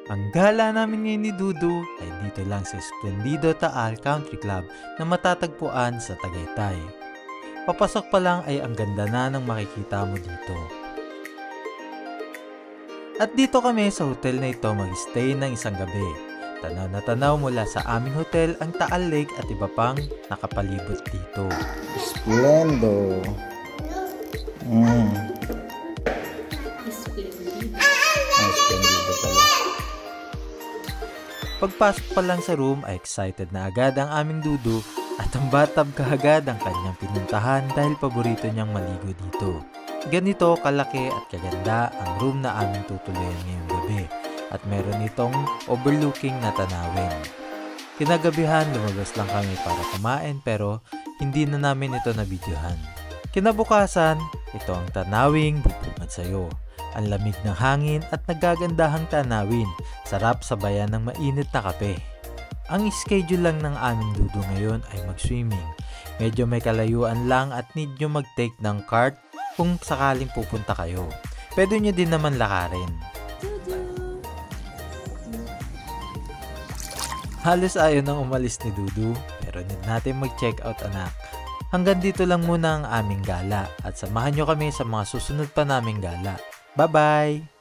Ang gala namin ngayon ni Dudu ay dito lang sa Esplendido Taal Country Club na matatagpuan sa Tagaytay. Papasok pa lang ay ang ganda na ng makikita mo dito. At dito kami sa hotel na ito mag-stay ng isang gabi. Tanaw na tanaw mula sa aming hotel ang Taal Lake at iba pang nakapalibot dito. Esplendo. Esplendido pala. Pagpasok pa lang sa room ay excited na agad ang aming Dudu at ang bathtub kaagad ang kanyang pinuntahan dahil paborito niyang maligo dito. Ganito kalaki at kaganda ang room na aming tutuluyan ngayong gabi at meron itong overlooking na tanawin. Kinagabihan lumabas lang kami para kumain pero hindi na namin ito nabidyohan. Kinabukasan, ito ang tanawing bubungad sa'yo. Ang lamig ng hangin at nagagandahang tanawin, sarap sabayan ng mainit na kape. Ang schedule lang ng aming Dudu ngayon ay mag-swimming. Medyo may kalayuan lang at need nyo mag-take ng cart kung sakaling pupunta kayo. Pwede nyo din naman lakarin. Halos ayaw nang umalis ni Dudu pero need natin mag-check out anak. Hanggang dito lang muna ang aming gala at samahan nyo kami sa mga susunod pa naming gala. Bye-bye!